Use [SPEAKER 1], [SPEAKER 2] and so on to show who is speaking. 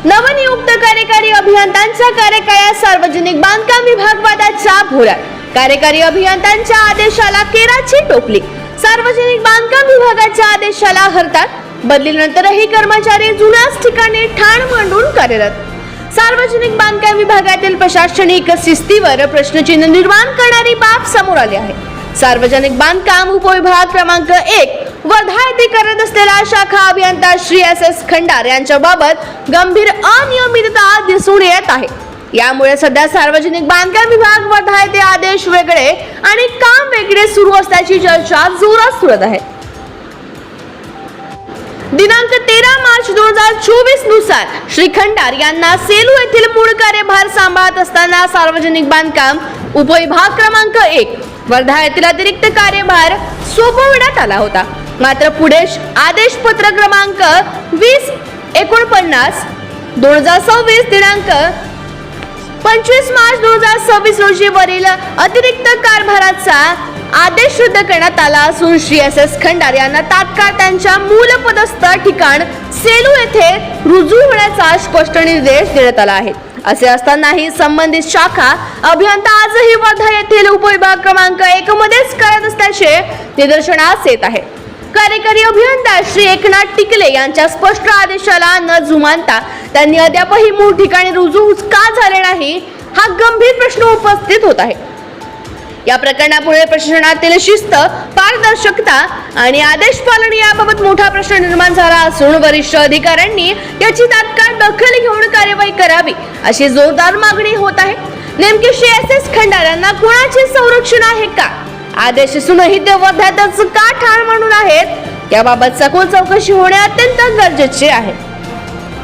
[SPEAKER 1] नवनियुक्त कार्यकारी अभियंत्यांच्या कार्यकाळात सार्वजनिक बांधकाम विभाग वादाच्या भोवऱ्यात. कार्यकारी अभियंत्यांच्या आदेशाला केराची टोपली. सार्वजनिक बांधकाम विभागाच्या आदेशाला हरताळ. बदलीनंतरही कर्मचारी जुन्याच ठिकाणी ठाण मांडून कार्यरत. सार्वजनिक बांधकाम विभागातील प्रशासनिक शिस्तीवर प्रश्नचिन्ह निर्माण करणारी बाब समोर आली आहे. सार्वजनिक बांधकाम उपविभाग क्रमांक 1 वर्धा येथे करत असलेला शाखा अभियंता श्री एस खंडार यांच्याबाबत गंभीर अनियमितता दिसून येत आहे. यामुळे सध्या सार्वजनिक बांधकाम विभाग वर्धा येथे आदेश वेगळे आणि काम वेगळे सुरू असल्याची चर्चा जोरात सुरत आहे. दिनांक 13 मार्च 2024 नुसार श्री खंडार यांना सेलू येथील मूळ कार्यभार सांभाळत असताना सार्वजनिक बांधकाम उपविभाग क्रमांक 1 वर्धा येथील अतिरिक्त कार्यभार सोपविण्यात आला होता. मात्र पुढे आदेश पत्र क्रमांक 2049 2026 दिनांक 25 मार्च 2026 रोजी वरील अतिरिक्त कारभाराचा आदेश रद्द करण्यात आला असून श्री एस खंडार यांना तात्काळ त्यांच्या मूल पदस्थ ठिकाण सेलू येथे रुजू होण्याचा स्पष्ट निर्देश देण्यात आला आहे. असे असतानाही संबंधित शाखा अभियंता आजही वर्धा येथील उपविभाग क्रमांक 1 मध्येच करत असल्याचे निदर्शनास येत आहे. कार्यकारी अभियंता श्री एकनाथ टिकले यांच्या स्पष्ट आदेशाला न जुमानता त्यांनी अद्यापही मूळ ठिकाणी रुजू का झाले नाही हा गंभीर प्रश्न उपस्थित होत आहे. या प्रकरणापुढे प्रशासनातील शिस्त, पारदर्शकता आणि आदेश पालन याबाबत मोठा प्रश्न निर्माण झाला असून वरिष्ठ अधिकाऱ्यांनी याची तात्काळ दखल घेऊन कार्यवाही करावी अशी जोरदार मागणी होत आहे. नेमके श्री एस खंडार यांना कोणाचे संरक्षण आहे का? आदेश असूनही ते वर्ध्यातच का ठाण मांडून आहेत? याबाबत सखोल चौकशी होणे अत्यंत गरजेचे आहे.